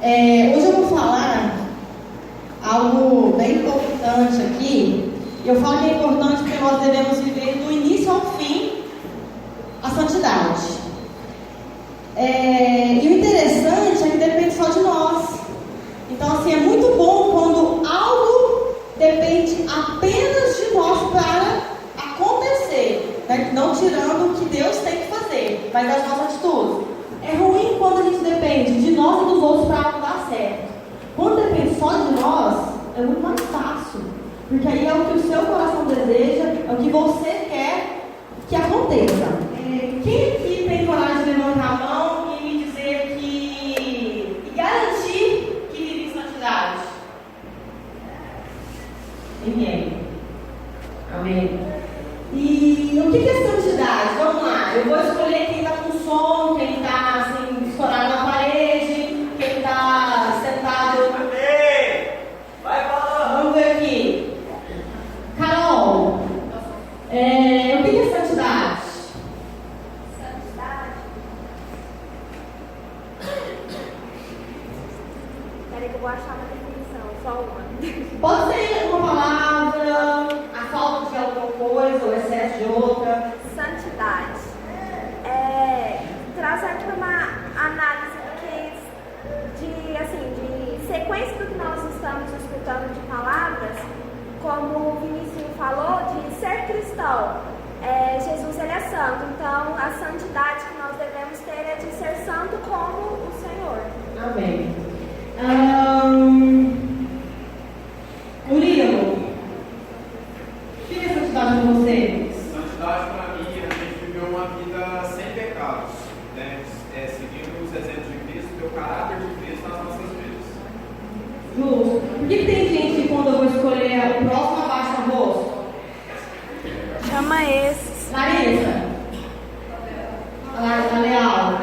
Hoje eu vou falar algo bem importante aqui. Eu falo que é importante porque nós devemos viver do início ao fim a santidade. E o interessante é que depende só de nós. Então, assim, é muito bom quando algo depende apenas de nós para acontecer, né? Não tirando o que Deus tem que fazer, mas das nossas atitudes. É ruim quando a gente depende de nós e dos outros para algo dar certo. Quando depende só de nós, é muito mais fácil, porque aí é o que o seu coração deseja, é o que você quer que aconteça. Quem aqui tem coragem de levantar a mão e me dizer e garantir que vive em santidade? Ninguém. Amém. E o que é santidade? Vamos lá, eu vou escolher quem está com sono, quem está assim, escorado na parede, quem está sentado. Amém! Vai falar! Vamos ver aqui. Carol, o que é santidade? Santidade. Peraí que eu vou achar uma definição, só uma. Pode ser uma palavra, a falta de alguma coisa, o excesso de outra. Santidade. Traz aqui uma análise de sequência do que nós estamos escutando de palavras, como o Vinícius falou, de ser cristão. Jesus ele é santo, então a santidade que nós devemos ter é de ser santo como o Senhor. Amém. Murilo, o que é santidade para você? Santidade para mim é a gente viver uma vida sem pecados, né? Seguindo os exemplos de Cristo, ter o caráter de Cristo nas nossas vidas. Justo. Por que tem gente que quando eu vou escolher o próximo abaixa o rosto? Chama esses. Larissa. A Leal.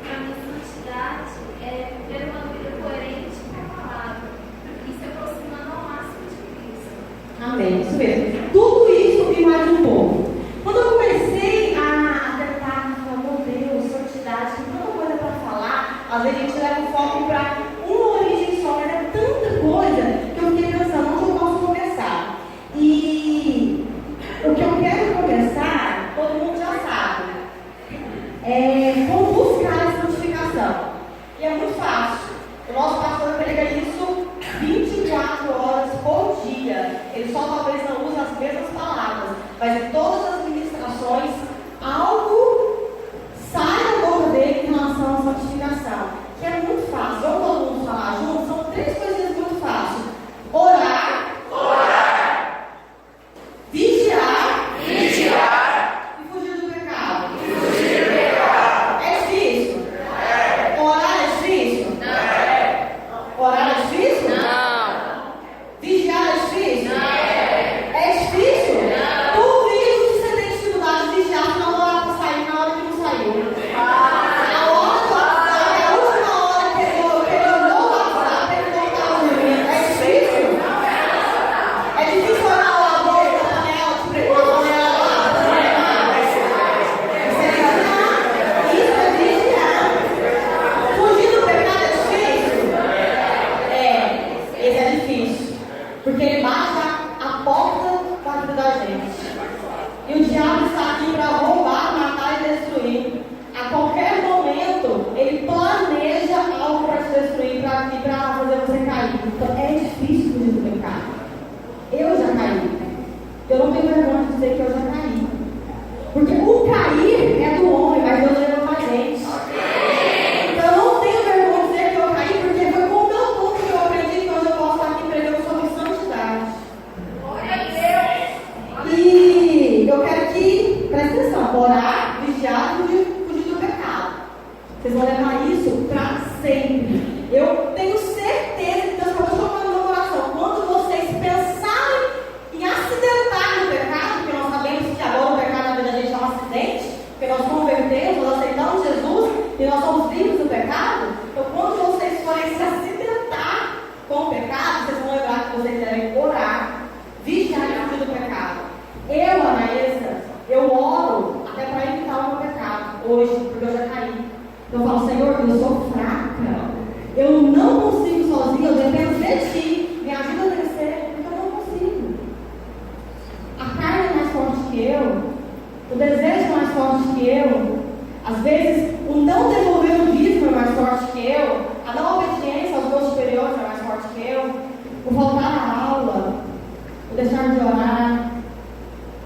Para mim, santidade é ter uma vida coerente com a palavra e se aproximando ao máximo de Cristo. Amém, isso mesmo. Tudo isso e mais um pouco. Quando eu comecei a tentar, meu Deus, santidade, tem tanta coisa para falar, às vezes a gente leva o foco para uma origem só, mas é tanta coisa que eu fiquei pensando, onde eu posso começar? E o que eu quero começar, todo mundo já sabe, é como buscar a santificação. E é muito fácil. O nosso pastor prega isso 24 horas por dia. Ele só talvez não usa as mesmas palavras, mas em todas as ministrações, algo sai da boca dele em relação à santificação. Que é muito fácil. Vamos todo mundo falar junto? São 3 coisinhas muito fáceis: orar, vigiar e fugir do pecado. É difícil? Orar é difícil? Orar é difícil? Vigiar é difícil? É difícil? Duvido que você tem dificuldade de vigiar se não orar para sair na hora que não saiu. A última hora que ele olhou o WhatsApp, ele não estava dormindo. É difícil? É difícil orar a boca da panela, te preparar a panela lá. Isso é vigiar. Fugir do pecado é difícil? Esse é difícil. Porque ele bate a porta da vida da gente. E o diabo está aqui para roubar, matar e destruir. A qualquer momento, ele planeja algo para te destruir, para fazer você cair. Então é difícil fugir do pecado. Eu já caí. Eu não tenho vergonha de dizer que eu já caí. Porque o cair é do homem, mas Deus levanta a gente. Então eu não tenho vergonha de dizer que eu caí, porque foi com o meu ponto que eu aprendi que hoje eu posso estar aqui pregando sobre santidade. E eu quero que, presta atenção, orar, vigiar e fugir do pecado. Vocês vão levar isso para sempre. Eu tenho certeza que Deus está tocando no meu coração. Quando vocês pensarem em acidentar no pecado, porque nós sabemos que agora o pecado na vida da gente é um acidente, porque nós convertemos, nós aceitamos Jesus e nós somos livres do pecado. Então, quando vocês forem se acidentar com o pecado, vocês vão lembrar que vocês devem orar, vigiar e fugir do pecado. Eu, Anaísa, eu oro até para evitar o meu pecado hoje, porque eu já caí. Eu falo, Senhor, eu sou fraca. Eu não consigo sozinho, eu dependo de ti. Me ajuda a vencer, porque eu não consigo. A carne é mais forte que eu, o desejo é mais forte que eu, às vezes o não devolver o dízimo é mais forte que eu, a não obediência aos meus superiores é mais forte que eu, o voltar à aula, o deixar de orar,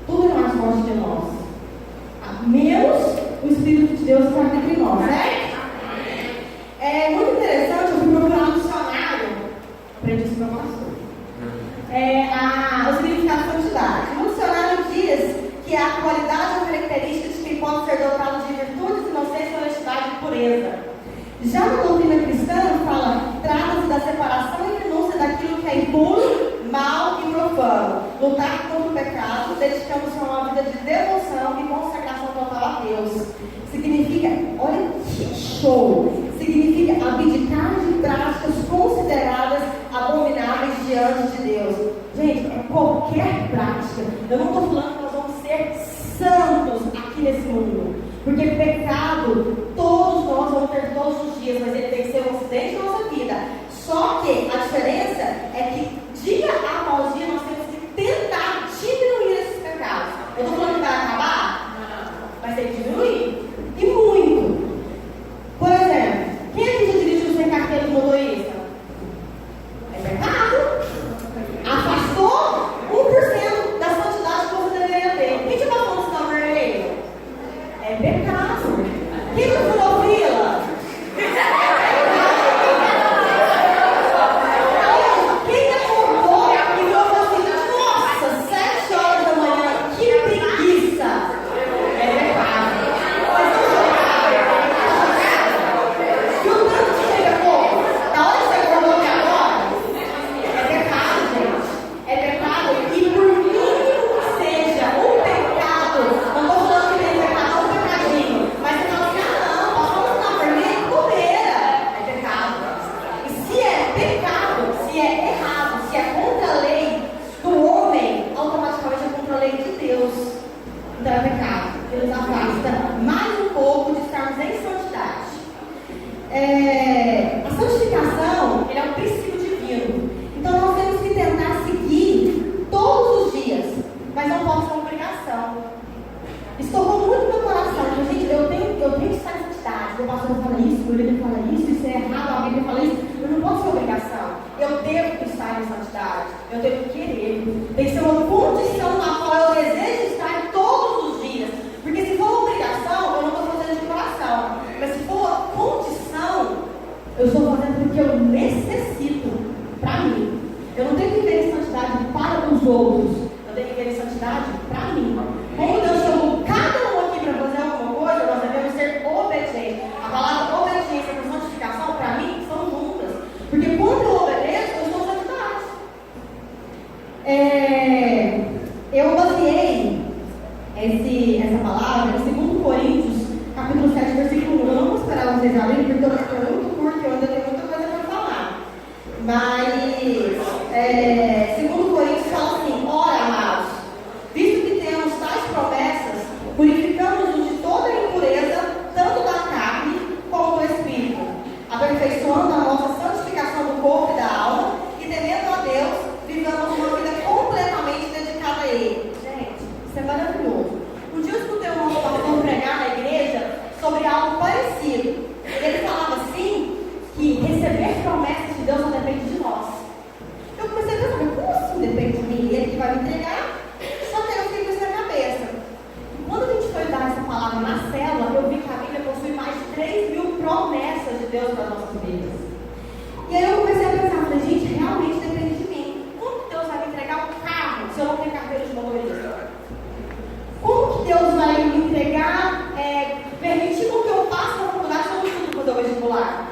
tudo é mais forte que nós. Menos o Espírito de Deus que está entre nós, né? É muito interessante, eu fui procurar um dicionário, aprendi isso com o meu pastor. O significado de santidade. No dicionário diz que é a qualidade ou característica de quem pode ser dotado de virtudes, inocência, honestidade e pureza. Já na doutrina cristã, trata-se da separação e renúncia daquilo que é impuro, mal e profano. Lutar contra o pecado, dedicando-se a uma vida de devoção e consagração total a Deus. Significa, olha que show! Significa abdicar de práticas consideradas abomináveis diante de Deus. Gente, é qualquer prática. Eu não estou falando que nós vamos ser santos aqui nesse mundo. Porque pecado, todos nós vamos ter todos os dias, mas ele tem que ser um acidente na nossa vida. Só que a diferença é que dia após dia nós temos que tentar diminuir esses pecados. Eu estou falando que vai acabar? Não. Vai ter que diminuir. E muito. Por exemplo, quem aqui já dirigiu sem carteira de motorista? É pecado. Afastou 1% da santidade que você deveria ter. Quem te passou no sinal vermelho? É pecado. Quem não furou fila? Quem acordou e falou assim, nossa, 7 horas da manhã, que preguiça. É pecado. E o tanto que chega pouco, da hora que você acordou até agora, é pecado, gente. É pecado. E por mínimo que seja um pecado, não estou falando que tem pecado, um pecadinho, mas você fala assim, não, passou no sinal vermelho, bobeira. É pecado. E se é pecado, se é errado, se é contra a lei do homem, automaticamente é contra a lei de Deus. Então é pecado. Ele nos afasta mais um pouco de estarmos em santidade. A santificação, ele é um princípio divino. Então nós temos que tentar seguir todos os dias, mas não pode ser uma obrigação. Isso tocou muito no meu coração. Porque, gente, eu tenho que estar em santidade. O pastor fala isso, o líder fala isso é errado, a Bíblia fala isso. Mas não pode ser obrigação. Eu devo estar em santidade. Eu devo querer. Tem que ser uma condição na qual eu desejo estar todos os dias. Porque se for obrigação, eu não estou fazendo de coração. Mas se for condição, eu estou fazendo porque eu necessito para mim. Eu não tenho que viver em santidade para os outros. Eu tenho que viver em santidade para mim. Como Deus chamou cada um aqui para fazer alguma coisa, nós devemos ser obedientes. A palavra obediência e santificação, para mim, são juntas. Porque quando eu obedeço, eu estou em santidade. Eu baseei essa palavra em 2 Coríntios, capítulo 7, versículo 1. Eu não vou esperar vocês abrirem, porque eu estou muito curto e eu ainda tenho muita coisa para falar. Mas, 2 Coríntios fala assim, ora, amados, visto que temos tais promessas, purificamos-nos de toda impureza, tanto da carne como do espírito, aperfeiçoando a nossa santificação do corpo e da alma, e temendo a Deus, vivamos uma vida completamente dedicada a Ele. Gente, isso é maravilhoso. Um dia eu escutei um pastor pregar na igreja sobre algo parecido. Ele falava assim, que receber promessas de Deus não depende de nós. Eu comecei a pensar, como assim depende de mim? Ele que vai me entregar? Só que eu fiquei com isso na cabeça. E quando a gente foi dar essa palavra na célula, eu vi que a Bíblia possui mais de 3.000 promessas de Deus para as nossas vidas. E aí eu comecei a pensar, falei, gente, realmente depende de mim. Como que Deus vai me entregar um carro se eu não tenho carteira de motorista? Como que Deus vai me entregar, permitindo que eu faça na faculdade se eu não estudo fazer o vestibular?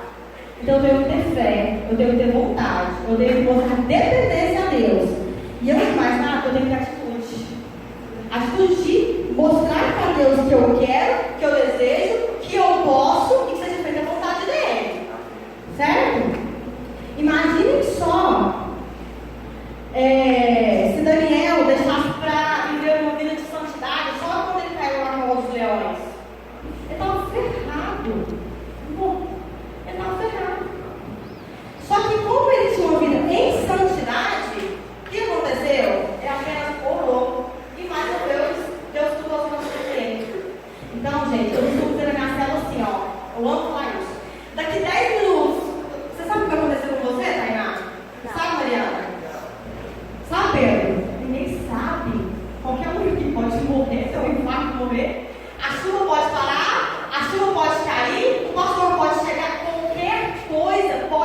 Então eu tenho que ter fé, eu tenho que ter vontade, eu tenho que mostrar dependência a Deus. E antes de mais nada, eu tenho que ter atitude. Atitude de mostrar para Deus que eu quero, que eu desejo, que eu posso e que seja feita a vontade dele. Certo? Imaginem só se Daniel deixasse para viver uma vida de santidade só quando ele caiu na cova dos leões. Ele estava ferrado. Bom, ele estava ferrado.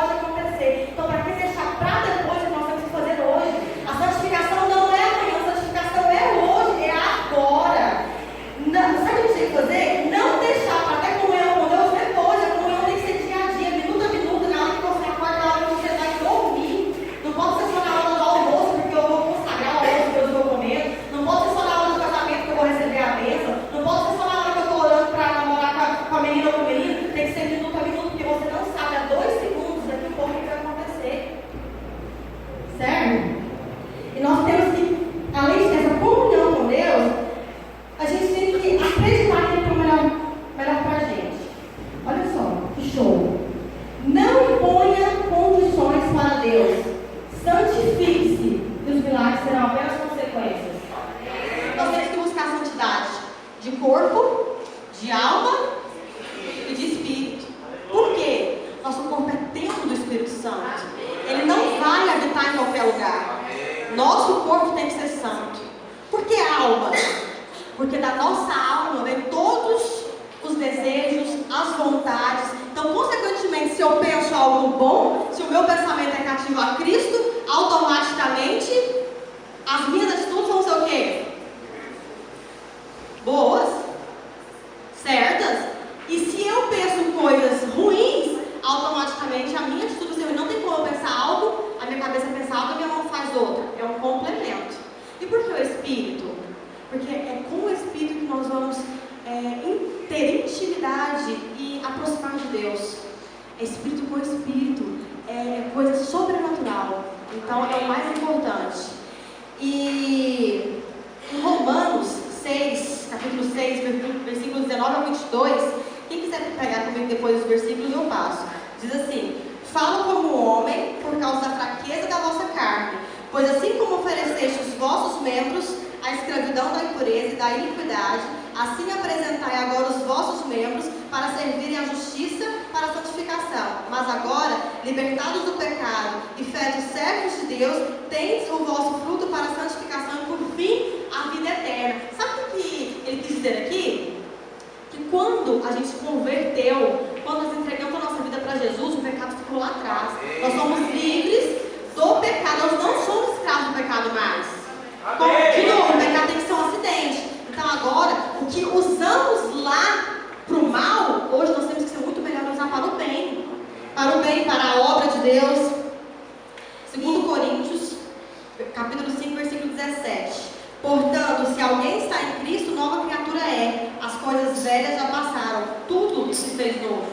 pode acontecer. Então, para que deixar para depois o que nós temos que fazer hoje? A santificação não é amanhã, a santificação é hoje, é agora. Não, sabe o que a gente tem que fazer? Não deixar para ter comunhão com Deus depois. A comunhão tem que ser dia a dia, minuto a minuto, na hora que você acorda, na hora que você vai dormir. Não pode ser só na hora do almoço, porque eu vou consagrar o almoço que eu estou comendo. Não pode ser só na hora do casamento que eu vou receber a bênção. Não pode ser só na hora que eu estou orando para namorar com a menina ou com o menino. Tem que ser minuto a minuto, porque você não sabe há 2 segundos daqui a pouco o que vai acontecer. Certo? E nós temos que, além dessa comunhão com Deus, a gente tem que acreditar que Ele tem o melhor para a gente. Olha só, que show. Não imponha condições para Deus. Santifique-se e os milagres serão apenas consequências. Nós temos que buscar santidade de corpo, de alma e de espírito. Por quê? Nosso corpo é templo do Espírito Santo. Ele não vai habitar em qualquer lugar. Nosso corpo tem que ser santo. Por que alma? Porque da nossa alma vem todos os desejos, as vontades. Então, consequentemente, se eu penso algo bom, se o meu pensamento é cativo a Cristo, automaticamente as minhas atitudes vão ser o quê? Boas, certas. E se eu penso coisas ruins, automaticamente a minha atitude vai ser ruim. Não tem como eu pensar algo, a minha cabeça pensa algo e a minha mão faz outra. É um complemento. E por que o Espírito? Porque é com o Espírito que nós vamos ter intimidade e aproximar de Deus. É Espírito com Espírito. É coisa sobrenatural. Então é o mais importante. E em Romanos 6, capítulo 6, versículo 19 ao 22, quem quiser pegar comigo depois os versículos eu passo. Diz assim: falo como homem por causa da fraqueza da vossa carne, pois assim como ofereceste os vossos membros à escravidão da impureza e da iniquidade, assim apresentai agora os vossos membros para servirem à justiça, para a santificação. Mas agora, libertados do pecado e feitos servos de Deus, tendes o vosso fruto para a santificação e por fim a vida eterna. Sabe o que ele quis dizer aqui? Que quando a gente se converteu, quando nós entregamos a nossa vida para Jesus, o pecado ficou lá atrás. Nós somos livres do pecado, nós não somos escravos do pecado mais. De novo, o pecado tem que ser um acidente. Então agora, o que usamos lá para o mal, hoje nós temos que ser muito melhor usar para o bem. Para o bem, para a obra de Deus. 2 Coríntios, capítulo 5, versículo 17. Portanto, se alguém está em Cristo, nova criatura é. As coisas velhas já passaram, tudo se fez novo.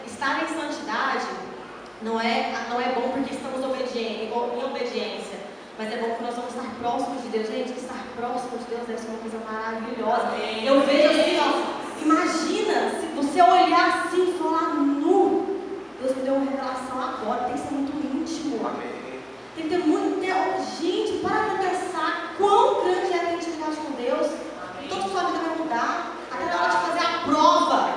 Estar em santidade não é bom porque estamos em obediência. Mas é bom que nós vamos estar próximos de Deus. Gente, estar próximo de Deus deve ser uma coisa maravilhosa. Eu vejo assim, ó, imagina se você olhar assim e falar nu. Deus me deu uma revelação agora, tem que ser muito íntimo. Tem que ter muito tempo. Gente, para pensar quão grande é a intimidade com Deus. Toda a sua vida vai mudar. Até na hora de fazer a prova.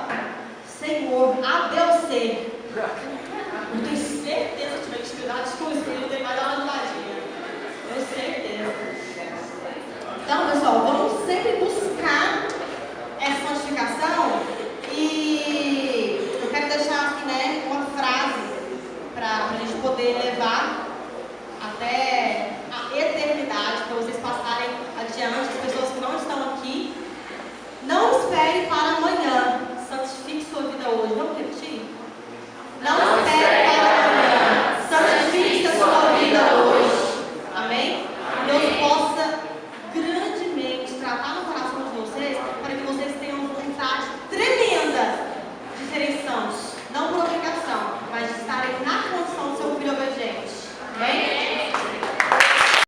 Senhor, a Deus ser. Eu tenho certeza que tiver intimidade com o Espírito, ele vai dar uma ajudadinha. Tenho certeza. Então, pessoal, vamos sempre buscar essa santificação. E eu quero deixar aqui, né, uma frase para a gente poder levar até a eternidade, para vocês passarem adiante, as pessoas que não estão aqui. Não espere para amanhã, santifique sua vida hoje. Vamos repetir? Não espere para amanhã, santifique a sua vida hoje. Amém? Deus possa grandemente tratar no coração de vocês, para que vocês tenham vontade tremenda de serem santos. Não por